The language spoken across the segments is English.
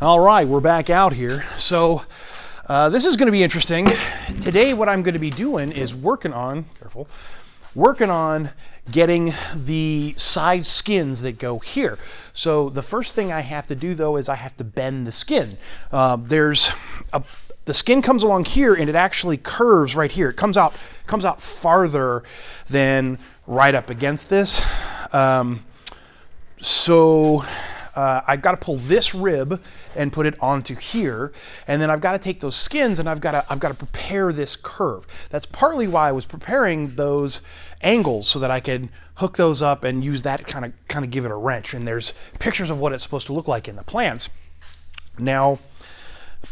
All right, we're back out here. So this is going to be interesting. Today what I'm going to be doing is working on getting the side skins that go here. So the first thing I have to do though is I have to bend the skin. The skin comes along here and it actually curves right here. It comes out farther than right up against this. I've got to pull this rib and put it onto here, and then I've got to take those skins and I've got to prepare this curve. That's partly why I was preparing those angles, so that I could hook those up and use that kind of give it a wrench. And there's pictures of what it's supposed to look like in the plans. Now,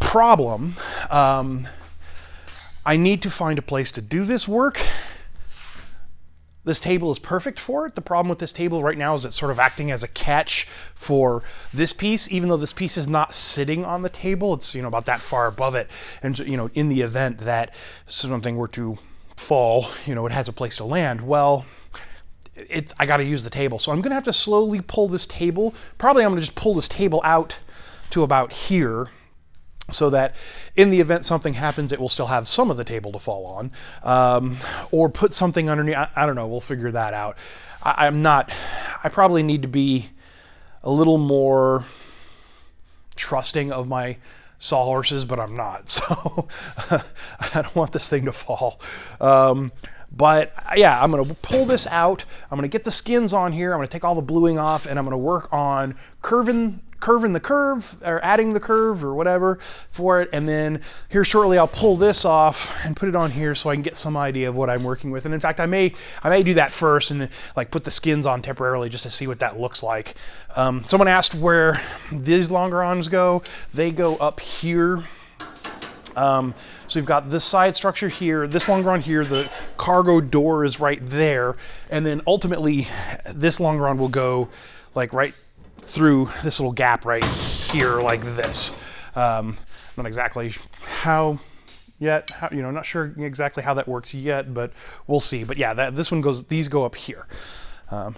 problem, I need to find a place to do this work. This table is perfect for it. The problem with this table right now is it's sort of acting as a catch for this piece, even though this piece is not sitting on the table. It's, about that far above it. And, in the event that something were to fall, it has a place to land. Well, I got to use the table. So I'm going to have to slowly pull this table. Probably I'm going to just pull this table out to about here, so that in the event something happens, it will still have some of the table to fall on, or put something underneath. I don't know, we'll figure that out. I probably need to be a little more trusting of my sawhorses, but I'm not, so I don't want this thing to fall. But yeah, I'm gonna pull this out, I'm gonna get the skins on here, I'm gonna take all the bluing off, and I'm gonna work on curving the curve, or adding the curve or whatever for it. And then here shortly I'll pull this off and put it on here so I can get some idea of what I'm working with. And in fact, I may do that first and like put the skins on temporarily just to see what that looks like. Someone asked where these longerons go. They go up here. So we've got this side structure here, this longeron here, the cargo door is right there, and then ultimately this longeron will go like right through this little gap right here, like this. Not exactly how yet, not sure exactly how that works yet, but we'll see. But yeah, these go up here.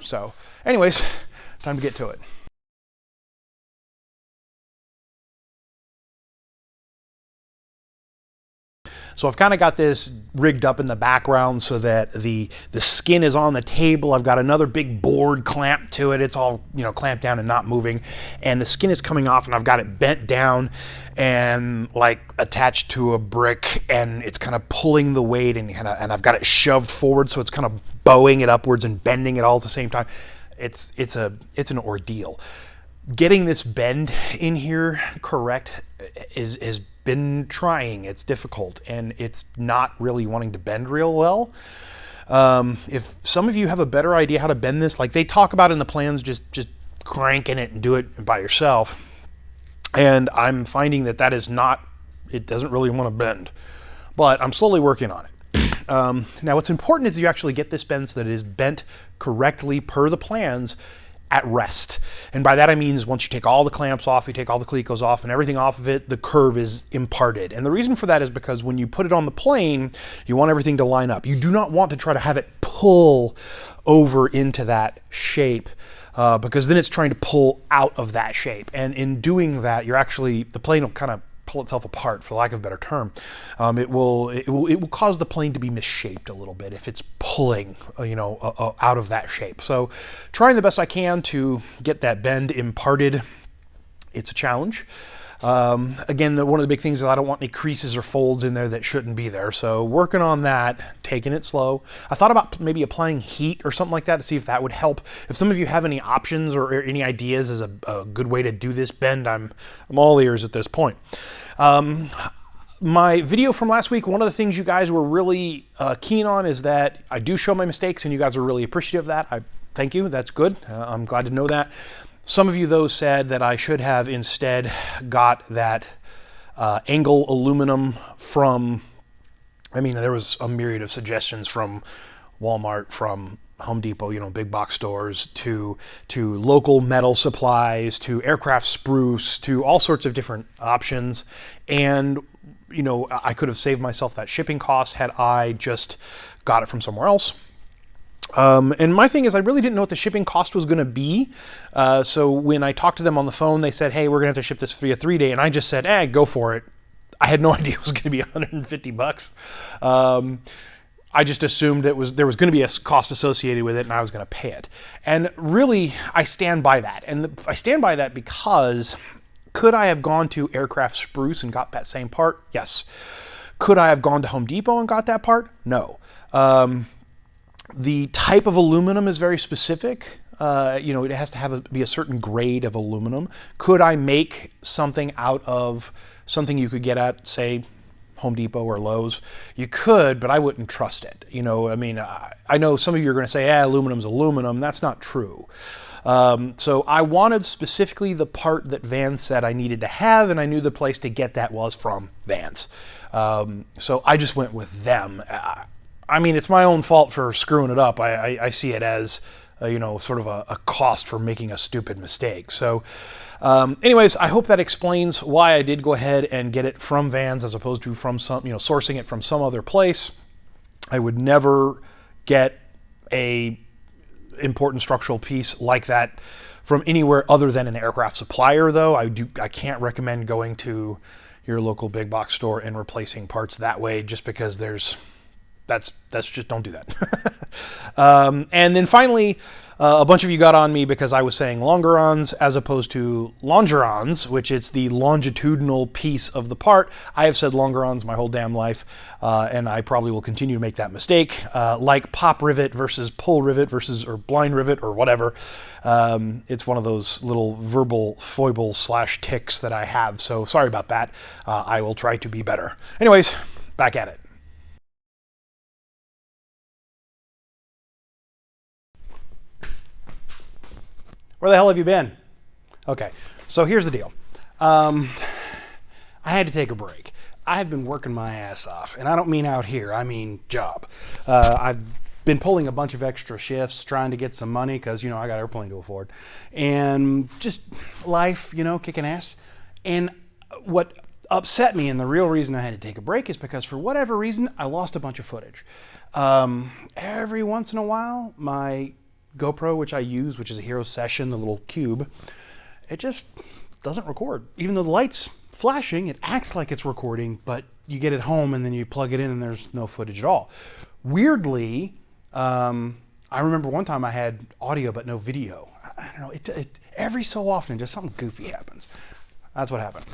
So anyways, time to get to it. So I've kind of got this rigged up in the background so that the skin is on the table. I've got another big board clamped to it. It's all, clamped down and not moving. And the skin is coming off and I've got it bent down and like attached to a brick, and it's kind of pulling the weight, and I've got it shoved forward, so it's kind of bowing it upwards and bending it all at the same time. It's an ordeal. Getting this bend in here correct is been trying. It's difficult, and it's not really wanting to bend real well. If some of you have a better idea how to bend this, like they talk about in the plans, just cranking it and do it by yourself. And I'm finding that is not, it doesn't really want to bend, but I'm slowly working on it. Now what's important is you actually get this bend so that it is bent correctly per the plans at rest. And by that I mean once you take all the clamps off, you take all the clecos off and everything off of it, the curve is imparted. And the reason for that is because when you put it on the plane, you want everything to line up. You do not want to try to have it pull over into that shape, because then it's trying to pull out of that shape. And in doing that, the plane will kind of pull itself apart, for lack of a better term. It will cause the plane to be misshaped a little bit if it's pulling, out of that shape. So trying the best I can to get that bend imparted. It's a challenge. Again, one of the big things is I don't want any creases or folds in there that shouldn't be there. So working on that, taking it slow. I thought about maybe applying heat or something like that to see if that would help. If some of you have any options or any ideas as a good way to do this bend, I'm all ears at this point. My video from last week, one of the things you guys were really keen on is that I do show my mistakes, and you guys are really appreciative of that. Thank you, that's good. I'm glad to know that. Some of you though said that I should have instead got that angle aluminum from, there was a myriad of suggestions from Walmart, from Home Depot, big box stores, to local metal supplies, to aircraft spruce, to all sorts of different options. And, I could have saved myself that shipping cost had I just got it from somewhere else. And my thing is, I really didn't know what the shipping cost was going to be. So when I talked to them on the phone, they said, hey, we're going to have to ship this via 3-day. And I just said, go for it. I had no idea it was going to be $150. I just assumed there was going to be a cost associated with it and I was going to pay it. And really, I stand by that. And I stand by that because could I have gone to Aircraft Spruce and got that same part? Yes. Could I have gone to Home Depot and got that part? No. The type of aluminum is very specific. It has to be a certain grade of aluminum. Could I make something out of something you could get at, say, Home Depot or Lowe's? You could, but I wouldn't trust it. I know some of you are going to say, aluminum's aluminum. That's not true. So I wanted specifically the part that Vans said I needed to have, and I knew the place to get that was from Vans. So I just went with them. It's my own fault for screwing it up. I see it as, sort of a cost for making a stupid mistake. So anyways, I hope that explains why I did go ahead and get it from Vans as opposed to from sourcing it from some other place. I would never get a important structural piece like that from anywhere other than an aircraft supplier, though. I can't recommend going to your local big box store and replacing parts that way, just because that's just, don't do that. And then finally, a bunch of you got on me because I was saying longerons as opposed to longerons, which it's the longitudinal piece of the part. I have said longerons my whole damn life, and I probably will continue to make that mistake. Like pop rivet versus pull rivet or blind rivet or whatever. It's one of those little verbal foibles / ticks that I have. So sorry about that. I will try to be better. Anyways, back at it. Where the hell have you been? Okay, so here's the deal. I had to take a break. I've been working my ass off, and I don't mean out here, I mean job. I've been pulling a bunch of extra shifts, trying to get some money, because, I got an airplane to afford. And just life, kicking ass. And what upset me, and the real reason I had to take a break, is because for whatever reason, I lost a bunch of footage. Every once in a while, my GoPro, which I use, which is a Hero Session, the little cube, it just doesn't record. Even though the light's flashing, it acts like it's recording, but you get it home and then you plug it in and there's no footage at all. Weirdly, I remember one time I had audio but no video. I don't know, it every so often just something goofy happens. That's what happened.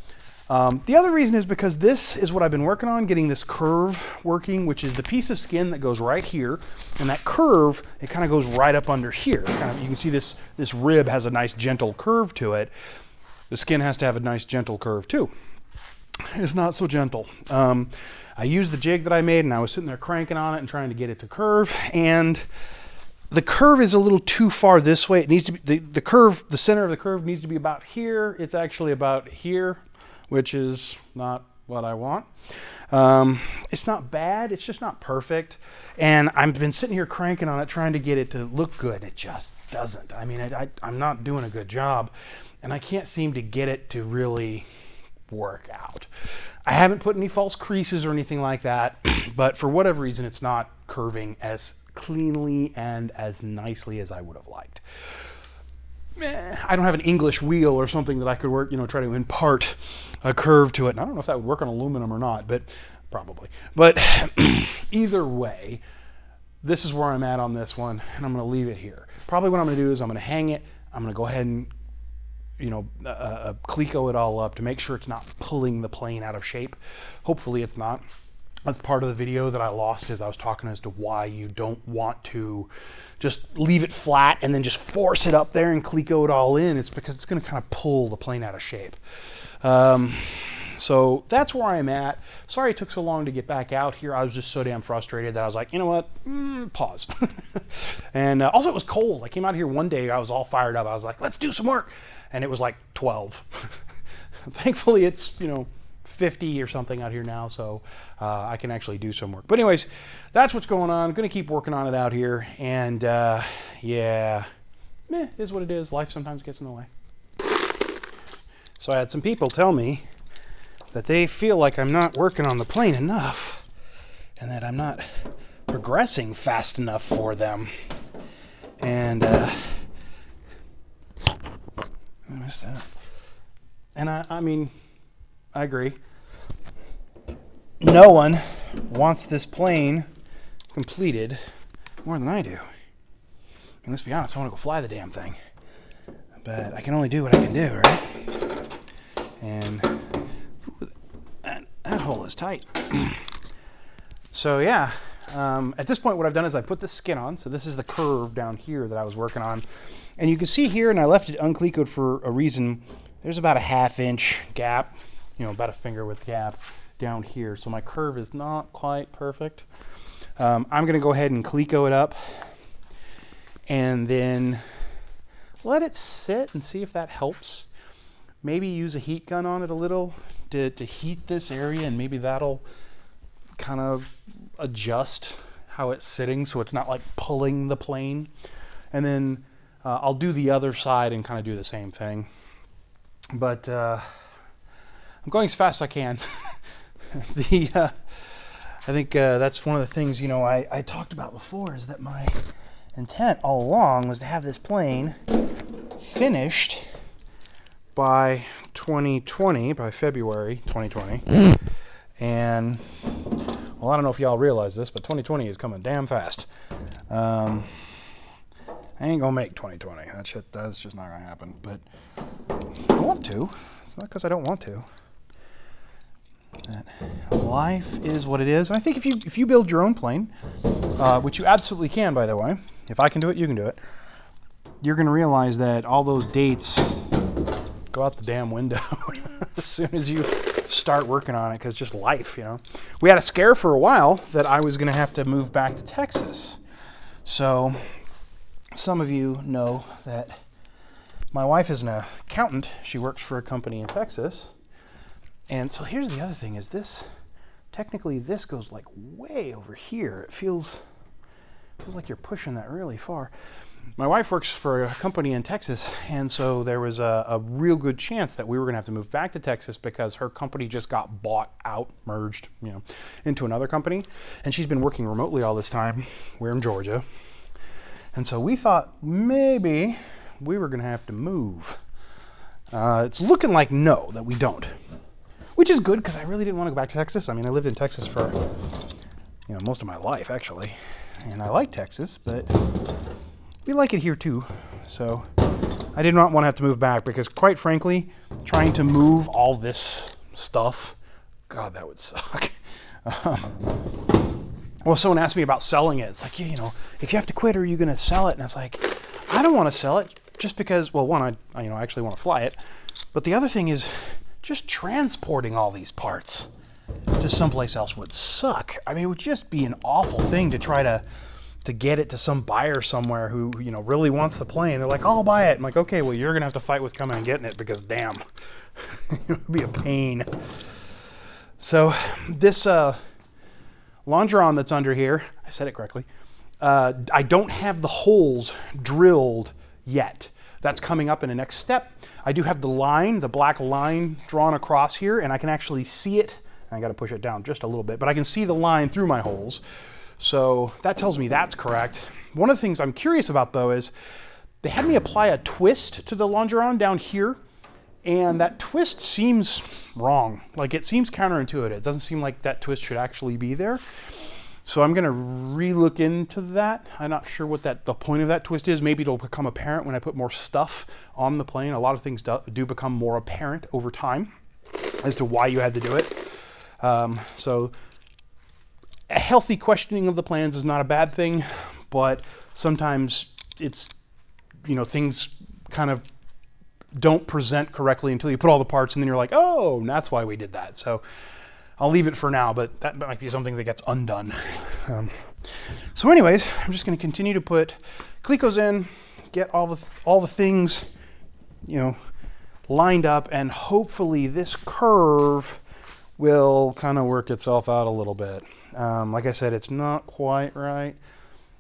The other reason is because this is what I've been working on, getting this curve working, which is the piece of skin that goes right here. And that curve, it kind of goes right up under here. You can see this rib has a nice gentle curve to it. The skin has to have a nice gentle curve too. It's not so gentle. I used the jig that I made and I was sitting there cranking on it and trying to get it to curve. And the curve is a little too far this way. It needs to be, the curve, the center of the curve needs to be about here. It's actually about here, which is not what I want. It's not bad, it's just not perfect. And I've been sitting here cranking on it, trying to get it to look good. It just doesn't. I'm not doing a good job, and I can't seem to get it to really work out. I haven't put any false creases or anything like that, but for whatever reason, it's not curving as cleanly and as nicely as I would have liked. I don't have an English wheel or something that I could work, try to impart a curve to it. And I don't know if that would work on aluminum or not, but probably. But either way, this is where I'm at on this one, and I'm going to leave it here. Probably what I'm going to do is I'm going to hang it. I'm going to go ahead and, cleco it all up to make sure it's not pulling the plane out of shape. Hopefully it's not. That's part of the video that I lost, as I was talking as to why you don't want to just leave it flat and then just force it up there and cleco it all in. It's because it's going to kind of pull the plane out of shape. So that's where I'm at. Sorry it took so long to get back out here. I was just so damn frustrated that I was like, you know what, pause. And also it was cold. I came out here one day, I was all fired up. I was like, let's do some work. And it was like 12. Thankfully it's, 50 or something out here now, so I can actually do some work. But anyways, that's what's going on. I'm going to keep working on it out here, and yeah, it is what it is. Life sometimes gets in the way. So I had some people tell me that they feel like I'm not working on the plane enough and that I'm not progressing fast enough for them. And I missed that. And I mean, I agree. No one wants this plane completed more than I do. And let's be honest, I want to go fly the damn thing. But I can only do what I can do, right? And that hole is tight. So yeah, at this point what I've done is I put the skin on. So this is the curve down here that I was working on. And you can see here, and I left it unclecoed for a reason, there's about a 1/2 inch gap, about a finger width gap down here. So my curve is not quite perfect. I'm going to go ahead and cleco it up and then let it sit and see if that helps. Maybe use a heat gun on it a little to heat this area, and maybe that'll kind of adjust how it's sitting so it's not like pulling the plane. And then I'll do the other side and kind of do the same thing. But I'm going as fast as I can. I think that's one of the things, I talked about before, is that my intent all along was to have this plane finished by 2020, by February 2020. And, well, I don't know if y'all realize this, but 2020 is coming damn fast. I ain't gonna make 2020. That's just not gonna happen. But I want to. It's not because I don't want to. Life is what it is. And I think if you build your own plane, which you absolutely can, by the way, if I can do it, you can do it. You're going to realize that all those dates go out the damn window as soon as you start working on it, because just life, We had a scare for a while that I was going to have to move back to Texas. So some of you know that my wife is an accountant. She works for a company in Texas. And so here's the other thing, is technically this goes like way over here. It feels like you're pushing that really far. My wife works for a company in Texas, and so there was a real good chance that we were gonna have to move back to Texas because her company just got bought out, merged, into another company. And she's been working remotely all this time. We're in Georgia. And so we thought maybe we were gonna have to move. It's looking like no, that we don't. Which is good, because I really didn't want to go back to Texas. I mean, I lived in Texas for, most of my life, actually. And I like Texas, but we like it here too. So I did not want to have to move back, because quite frankly, trying to move all this stuff, God, that would suck. Well, someone asked me about selling it. It's like, if you have to quit, are you going to sell it? And I was like, I don't want to sell it just because, well, one, I actually want to fly it. But the other thing is, just transporting all these parts to someplace else would suck. I mean, it would just be an awful thing to try to get it to some buyer somewhere who, really wants the plane. They're like, I'll buy it. I'm like, okay, well, you're going to have to fight with coming and getting it, because damn, it would be a pain. So this longeron that's under here, I said it correctly, I don't have the holes drilled yet. That's coming up in the next step. I do have the black line drawn across here, and I can actually see it. I got to push it down just a little bit, but I can see the line through my holes. So that tells me that's correct. One of the things I'm curious about, though, is they had me apply a twist to the longeron down here, and that twist seems wrong. Like, it seems counterintuitive. It doesn't seem like that twist should actually be there. So I'm going to re-look into that. I'm not sure what the point of that twist is. Maybe it'll become apparent when I put more stuff on the plane. A lot of things do become more apparent over time as to why you had to do it. So a healthy questioning of the plans is not a bad thing, but sometimes it's, things kind of don't present correctly until you put all the parts, and then you're like, oh, that's why we did that. So I'll leave it for now, but that might be something that gets undone. So anyways, I'm just going to continue to put clecos in, get all the things, lined up, and hopefully this curve will kind of work itself out a little bit. Like I said, it's not quite right.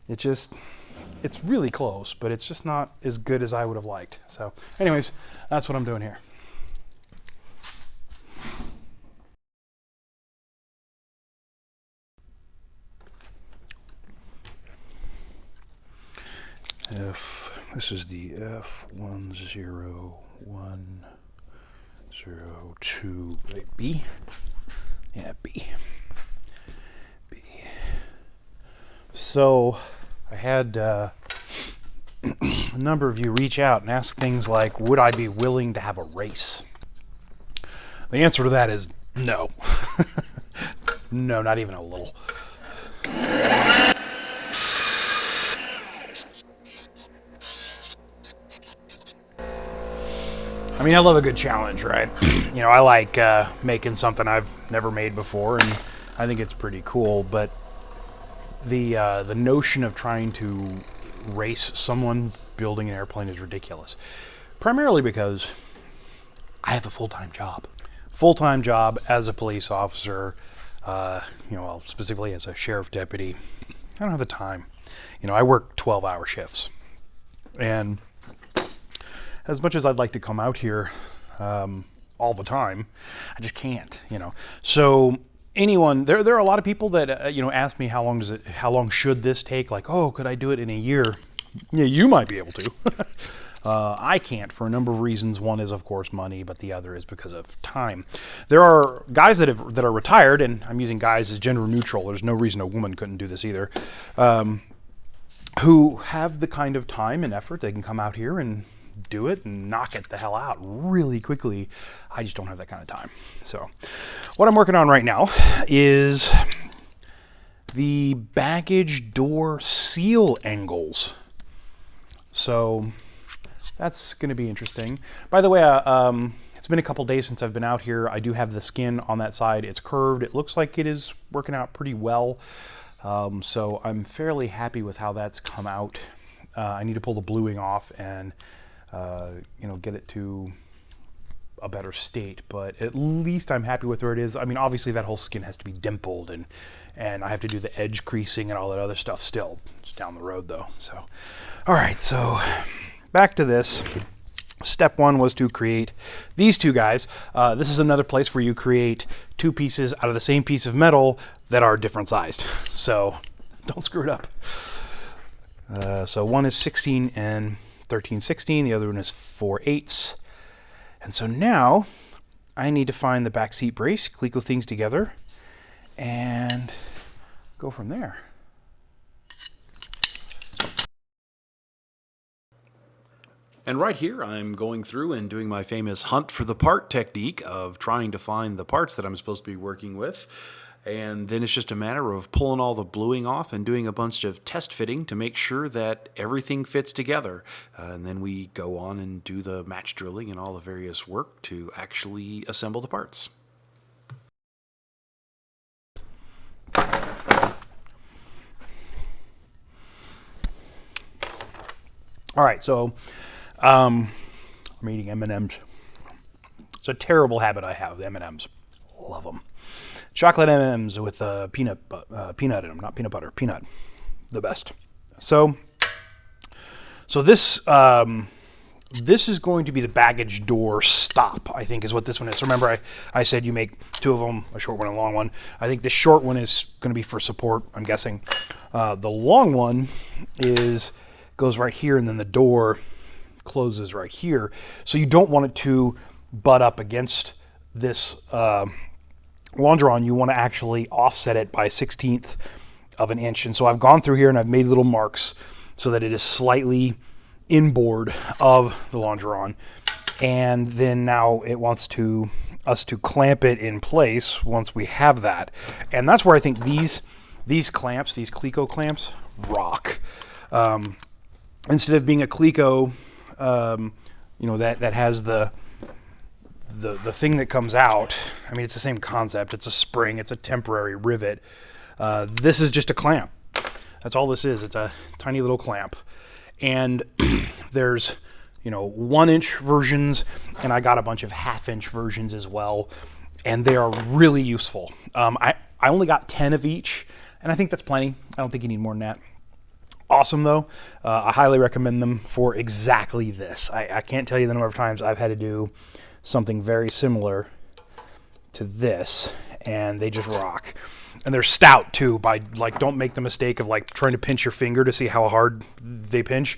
It's really close, but it's just not as good as I would have liked. So anyways, that's what I'm doing here. This is the F10102, right, B? Yeah, B. So I had a number of you reach out and ask things like, would I be willing to have a race? The answer to that is no. No, not even a little. I mean, I love a good challenge, right? You know, I like making something I've never made before, and I think it's pretty cool, but the notion of trying to race someone building an airplane is ridiculous. Primarily because I have a full-time job. Full-time job as a police officer, well, specifically as a sheriff deputy. I don't have the time. You know, I work 12-hour shifts. And as much as I'd like to come out here all the time, I just can't, you know. So anyone, there are a lot of people that ask me how long should this take? Like, oh, could I do it in a year? Yeah, you might be able to. I can't for a number of reasons. One is, of course, money, but the other is because of time. There are guys that are retired, and I'm using guys as gender neutral. There's no reason a woman couldn't do this either. Who have the kind of time and effort they can come out here and do it and knock it the hell out really quickly. I just don't have that kind of time. So what I'm working on right now is the baggage door seal angles. So that's going to be interesting. By the way, it's been a couple days since I've been out here. I do have the skin on that side. It's curved. It looks like it is working out pretty well. So I'm fairly happy with how that's come out. I need to pull the bluing off and get it to a better state, but at least I'm happy with where it is. I mean, obviously that whole skin has to be dimpled, and I have to do the edge creasing and all that other stuff still. It's down the road though. So, all right, so back to this. Step one was to create these two guys. This is another place where you create two pieces out of the same piece of metal that are different sized. So don't screw it up. So one is 16 and 13/16, the other one is 4/8. And so now I need to find the back seat brace, Cleco things together, and go from there. And right here, I'm going through and doing my famous hunt for the part technique of trying to find the parts that I'm supposed to be working with. And then it's just a matter of pulling all the bluing off and doing a bunch of test fitting to make sure that everything fits together. And then we go on and do the match drilling and all the various work to actually assemble the parts. All right, so I'm eating M&Ms. It's a terrible habit I have, M&Ms. Love them. Chocolate M&Ms with peanut in them, not peanut butter, peanut. The best. So this is going to be the baggage door stop, I think is what this one is. So remember I said you make two of them, a short one and a long one. I think the short one is going to be for support, I'm guessing. The long one goes right here, and then the door closes right here. So you don't want it to butt up against this longeron. You want to actually offset it by 1/16 of an inch. And so I've gone through here and I've made little marks so that it is slightly inboard of the longeron. And then now it wants us to clamp it in place once we have that. And that's where I think these clamps, these Cleco clamps, rock. Instead of being a Cleco, that has the thing that comes out. I mean, it's the same concept. It's a spring. It's a temporary rivet. This is just a clamp. That's all this is. It's a tiny little clamp. And there's, 1-inch versions, and I got a bunch of 1/2-inch versions as well. And they are really useful. I only got 10 of each, and I think that's plenty. I don't think you need more than that. Awesome though. I highly recommend them for exactly this. I can't tell you the number of times I've had to do something very similar to this, and they just rock. And they're stout too. Don't make the mistake of trying to pinch your finger to see how hard they pinch.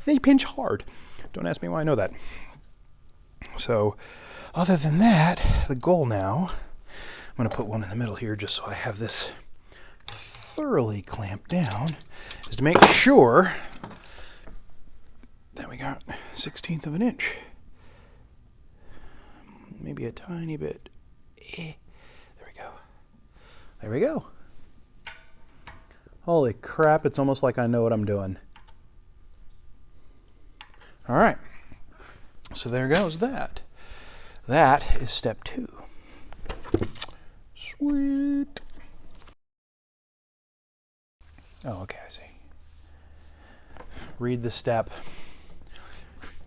they pinch hard. Don't ask me why I know that. So other than that, the goal now, I'm going to put one in the middle here just so I have this thoroughly clamped down, is to make sure that we got 1/16 of an inch. Maybe a tiny bit. There we go. There we go. Holy crap, it's almost like I know what I'm doing. All right. So there goes that. That is step 2. Sweet. Oh, okay, I see. Read the step.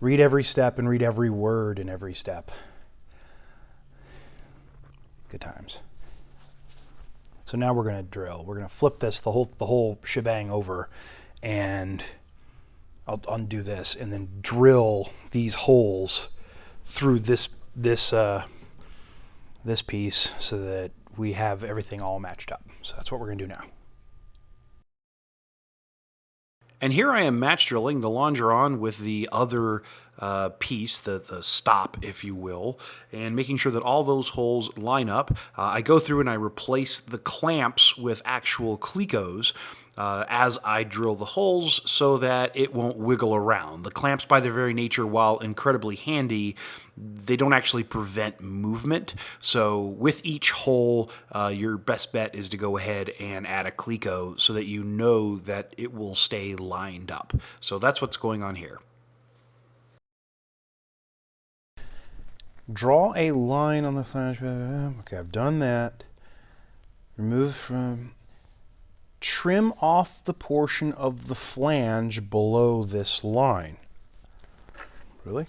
Read every step and read every word in every step. Good times. So now we're going to drill. We're going to flip this, the whole shebang over, and I'll undo this and then drill these holes through this piece so that we have everything all matched up. So that's what we're going to do now. And here I am match drilling the longeron with the other piece, the stop, if you will, and making sure that all those holes line up. I go through and I replace the clamps with actual clecos as I drill the holes so that it won't wiggle around. The clamps, by their very nature, while incredibly handy, they don't actually prevent movement. So with each hole, your best bet is to go ahead and add a cleco so that you know that it will stay lined up. So that's what's going on here. Draw a line on the flange. Okay, I've done that. Remove from... Trim off the portion of the flange below this line. Really?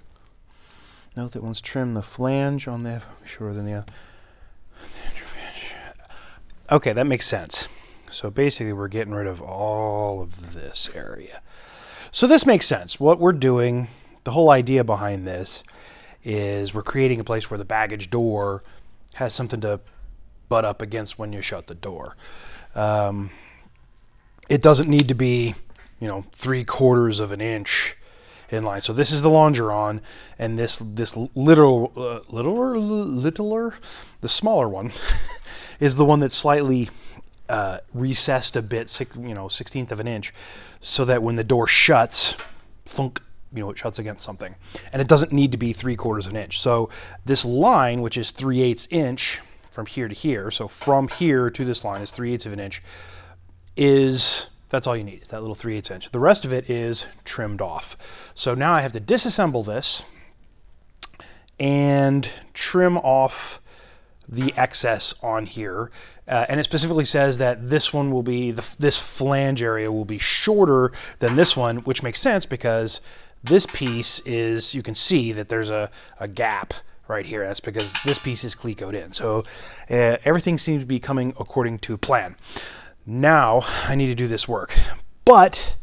Note that once trim the flange on the shorter than the other. Okay, that makes sense. So basically we're getting rid of all of this area. So this makes sense. What we're doing, the whole idea behind this is we're creating a place where the baggage door has something to butt up against when you shut the door. It doesn't need to be, 3/4 of an inch in line. So this is the longeron, and this littler, the smaller one, is the one that's slightly recessed a bit, 1/16 of an inch, so that when the door shuts, thunk, it shuts against something. And it doesn't need to be 3/4 of an inch. So this line, which is 3/8 inch from here to here, so from here to this line is 3/8 of an inch, that's all you need, is that little 3/8 inch. The rest of it is trimmed off. So now I have to disassemble this and trim off the excess on here. And it specifically says that this one will be, this flange area will be shorter than this one, which makes sense because this piece is, you can see that there's a gap right here. That's because this piece is clecoed in. So everything seems to be coming according to plan. Now I need to do this work, but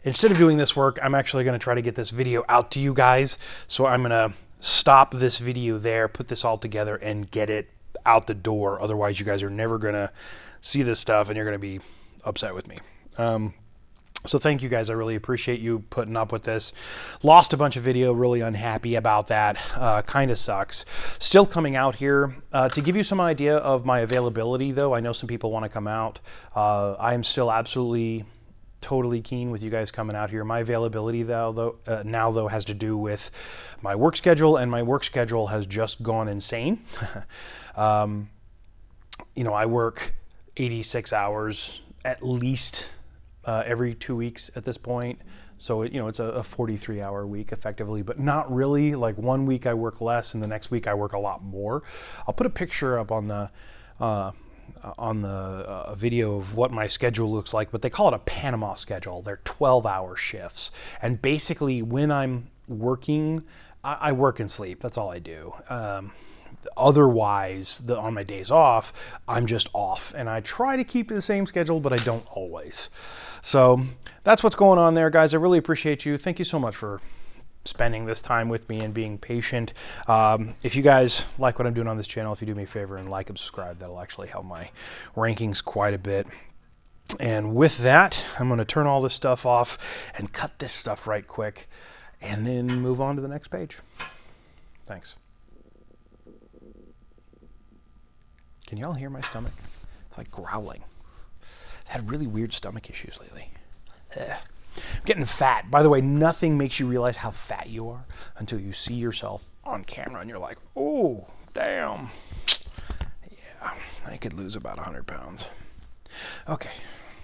instead of doing this work, I'm actually going to try to get this video out to you guys. So I'm going to stop this video there, put this all together, and get it out the door. Otherwise, you guys are never going to see this stuff, and you're going to be upset with me. So thank you guys. I really appreciate you putting up with this. Lost a bunch of video, really unhappy about that. Kind of sucks. Still coming out here. To give you some idea of my availability, though, I know some people want to come out. I am still absolutely, totally keen with you guys coming out here. My availability, now has to do with my work schedule, and my work schedule has just gone insane. I work 86 hours at least every 2 weeks at this point. So it's a 43-hour week effectively, but not really. Like one week I work less and the next week I work a lot more. I'll put a picture up on the video of what my schedule looks like, but they call it a Panama schedule. They're 12-hour shifts. And basically when I'm working, I work and sleep. That's all I do. Otherwise, on my days off, I'm just off, and I try to keep the same schedule, but I don't always. So that's what's going on there, guys. I really appreciate you. Thank you so much for spending this time with me and being patient. If you guys like what I'm doing on this channel, if you do me a favor and like and subscribe, that'll actually help my rankings quite a bit. And with that, I'm going to turn all this stuff off and cut this stuff right quick and then move on to the next page. Thanks. Can y'all hear my stomach? It's like growling. I've had really weird stomach issues lately. I'm getting fat. By the way, nothing makes you realize how fat you are until you see yourself on camera and you're like, oh, damn. Yeah, I could lose about 100 pounds. Okay.